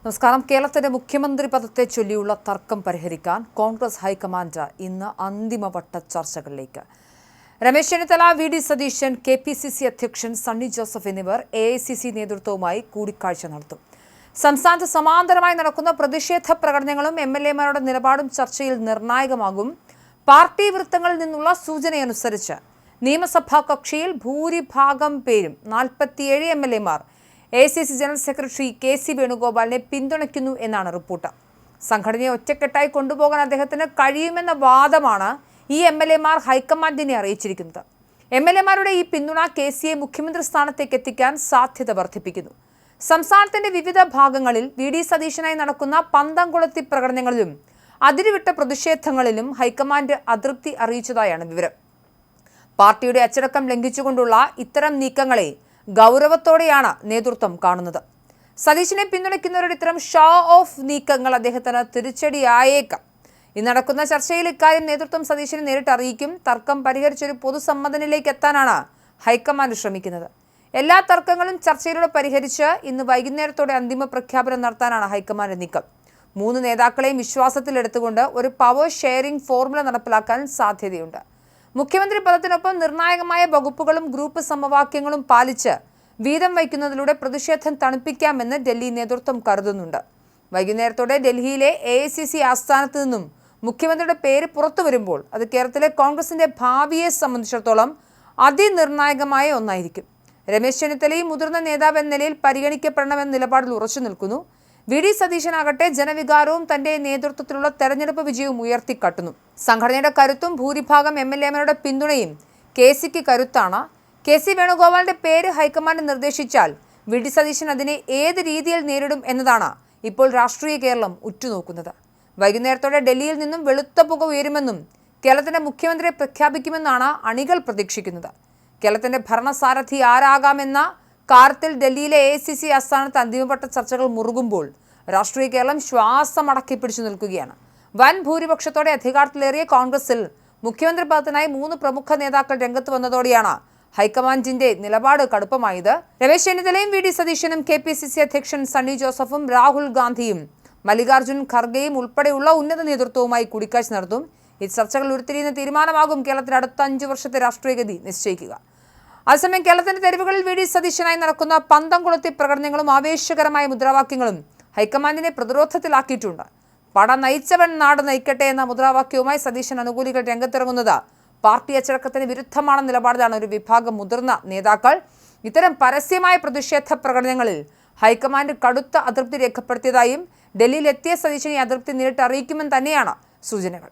നമസ്കാരം. കേരളത്തിന്റെ മുഖ്യമന്ത്രി പദത്തെ ചൊല്ലിയുള്ള തർക്കം പരിഹരിക്കാൻ കോൺഗ്രസ് ഹൈക്കമാൻഡ് ഇന്ന് അന്തിമവട്ട ചർച്ചകളിലേക്ക്. രമേശ് ചെന്നിത്തല, വി.ഡി. സതീശൻ, കെ.പി.സി.സി അധ്യക്ഷൻ സണ്ണി ജോസഫ് എന്നിവർ AICC നേതൃത്വവുമായി കൂടിക്കാഴ്ച നടത്തും. സംസ്ഥാനത്ത് സമാന്തരമായി നടക്കുന്ന പ്രതിഷേധ പ്രകടനങ്ങളും MLA-മാരുടെ നിലപാടും ചർച്ചയിൽ നിർണായകമാകും. പാർട്ടി വൃത്തങ്ങളിൽ നിന്നുള്ള സൂചനയനുസരിച്ച് നിയമസഭാ കക്ഷിയിൽ ഭൂരിഭാഗം പേരും 47 MLA-മാർ AICC ജനറൽ സെക്രട്ടറി KC വേണുഗോപാലിനെ പിന്തുണയ്ക്കുന്നു എന്നാണ് റിപ്പോർട്ട്. സംഘടനയെ ഒറ്റക്കെട്ടായി കൊണ്ടുപോകാൻ അദ്ദേഹത്തിന് കഴിയുമെന്ന വാദമാണ് ഈ MLA-മാർ ഹൈക്കമാൻഡിനെ അറിയിച്ചിരിക്കുന്നത്. MLA-മാരുടെ ഈ പിന്തുണ KCയെ മുഖ്യമന്ത്രി സ്ഥാനത്തേക്ക് എത്തിക്കാൻ സാധ്യത വർദ്ധിപ്പിക്കുന്നു. സംസ്ഥാനത്തിന്റെ വിവിധ ഭാഗങ്ങളിൽ വി.ഡി. സതീശനായി നടക്കുന്ന പന്തംകൊളുത്തി പ്രകടനങ്ങളിലും അതിരുവിട്ട പ്രതിഷേധങ്ങളിലും ഹൈക്കമാൻഡ് അതൃപ്തി അറിയിച്ചതായാണ് വിവരം. പാർട്ടിയുടെ അച്ചടക്കം ലംഘിച്ചുകൊണ്ടുള്ള ഇത്തരം നീക്കങ്ങളെ ഗൗരവത്തോടെയാണ് നേതൃത്വം കാണുന്നത്. സതീശനെ പിന്തുണയ്ക്കുന്നവരുടെ ഇത്തരം ഷോ ഓഫ് നീക്കങ്ങൾ അദ്ദേഹത്തിന് തിരിച്ചടിയായേക്കാം. ഇന്ന് നടക്കുന്ന ചർച്ചയിൽ ഇക്കാര്യം നേതൃത്വം സതീശനെ നേരിട്ട് അറിയിക്കും. തർക്കം പരിഹരിച്ചൊരു പൊതുസമ്മതനിലേക്ക് എത്താനാണ് ഹൈക്കമാൻഡ് ശ്രമിക്കുന്നത്. എല്ലാ തർക്കങ്ങളും ചർച്ചയിലൂടെ പരിഹരിച്ച് ഇന്ന് വൈകുന്നേരത്തോടെ അന്തിമ പ്രഖ്യാപനം നടത്താനാണ് ഹൈക്കമാൻഡ് നീക്കം. 3 നേതാക്കളെയും വിശ്വാസത്തിലെടുത്തുകൊണ്ട് ഒരു പവർ ഷെയറിംഗ് ഫോർമുല നടപ്പിലാക്കാൻ സാധ്യതയുണ്ട്. മുഖ്യമന്ത്രി പദത്തിനൊപ്പം നിർണായകമായ വകുപ്പുകളും ഗ്രൂപ്പ് സമവാക്യങ്ങളും പാലിച്ച് വീതം വയ്ക്കുന്നതിലൂടെ പ്രതിഷേധം തണുപ്പിക്കാമെന്ന് ഡൽഹി നേതൃത്വം കരുതുന്നുണ്ട്. വൈകുന്നേരത്തോടെ ഡൽഹിയിലെ AICC ആസ്ഥാനത്ത് നിന്നും മുഖ്യമന്ത്രിയുടെ പേര് പുറത്തു വരുമ്പോൾ അത് കേരളത്തിലെ കോൺഗ്രസിന്റെ ഭാവിയെ സംബന്ധിച്ചിടത്തോളം അതിനിർണായകമായ ഒന്നായിരിക്കും. രമേശ് ചെന്നിത്തലയും മുതിർന്ന നേതാവ് എന്ന നിലയിൽ പരിഗണിക്കപ്പെടണമെന്ന നിലപാടിൽ ഉറച്ചു നിൽക്കുന്നു. വി.ഡി. സതീശനാകട്ടെ ജനവികാരവും തന്റെ നേതൃത്വത്തിലുള്ള തെരഞ്ഞെടുപ്പ് വിജയവും ഉയർത്തിക്കാട്ടുന്നു. സംഘടനയുടെ കരുത്തും ഭൂരിഭാഗം MLA-മാരുടെ പിന്തുണയും KCക്ക് കരുത്താണ്. KC വേണുഗോപാലിന്റെ പേര് ഹൈക്കമാൻഡ് നിർദ്ദേശിച്ചാൽ വി.ഡി. സതീശൻ അതിനെ ഏത് രീതിയിൽ നേരിടും എന്നതാണ് ഇപ്പോൾ രാഷ്ട്രീയ കേരളം ഉറ്റുനോക്കുന്നത്. വൈകുന്നേരത്തോടെ ഡൽഹിയിൽ നിന്നും വെളുത്ത പുക ഉയരുമെന്നും കേരളത്തിന്റെ മുഖ്യമന്ത്രിയെ പ്രഖ്യാപിക്കുമെന്നാണ് അണികൾ പ്രതീക്ഷിക്കുന്നത്. കേരളത്തിന്റെ ഭരണസാരഥി ആരാകാമെന്ന കാര്യത്തിൽ ഡൽഹിയിലെ AICC ആസ്ഥാനത്ത് അന്തിമവട്ട ചർച്ചകൾ മുറുകുമ്പോൾ രാഷ്ട്രീയ കേരളം ശ്വാസമടക്കി പിടിച്ചു നിൽക്കുകയാണ്. വൻ ഭൂരിപക്ഷത്തോടെ അധികാരത്തിലേറിയ കോൺഗ്രസിൽ മുഖ്യമന്ത്രി പദത്തിനായി 3 പ്രമുഖ നേതാക്കൾ രംഗത്ത് വന്നതോടെയാണ് ഹൈക്കമാൻഡിന്റെ നിലപാട് കടുപ്പമായത്. രമേശ് ചെന്നിത്തലയും വി.ഡി. സതീശനും KPCC അധ്യക്ഷൻ സണ്ണി ജോസഫും രാഹുൽ ഗാന്ധിയും മല്ലികാർജ്ജുൻ ഖർഗെയും ഉൾപ്പെടെയുള്ള ഉന്നത നേതൃത്വവുമായി കൂടിക്കാഴ്ച നടത്തും. ഈ ചർച്ചകൾ ഉരുത്തിരിയുന്ന തീരുമാനമാകും കേരളത്തിന്റെ അടുത്ത 5 വർഷത്തെ രാഷ്ട്രീയഗതി നിശ്ചയിക്കുക. അതേസമയം കേരളത്തിന്റെ തെരുവുകളിൽ വി.ഡി. സതീശനായി നടക്കുന്ന പന്തംകൊളുത്തി പ്രകടനങ്ങളും ആവേശകരമായ മുദ്രാവാക്യങ്ങളും ഹൈക്കമാൻഡിനെ പ്രതിരോധത്തിലാക്കിയിട്ടുണ്ട്. പട നയിച്ചവൻ നാട് നയിക്കട്ടെ എന്ന മുദ്രാവാക്യവുമായി സതീശൻ അനുകൂലികൾ രംഗത്തിറങ്ങുന്നത് പാർട്ടി അച്ചടക്കത്തിന് വിരുദ്ധமான നിലപാടിലാണ് ഒരു വിഭാഗം മുതിർന്ന നേതാക്കൾ. ഇത്തരം പരസ്യമായ പ്രതിഷേധ പ്രകടനങ്ങളിൽ ഹൈക്കമാൻഡ് കടുത്ത അതൃപ്തി രേഖപ്പെടുത്തിയതായും ഡൽഹിയിൽ എത്തിയ സതീശനെ അതൃപ്തി നേരിട്ട് അറിയിക്കുമെന്ന് തന്നെയാണ് സൂചനകൾ.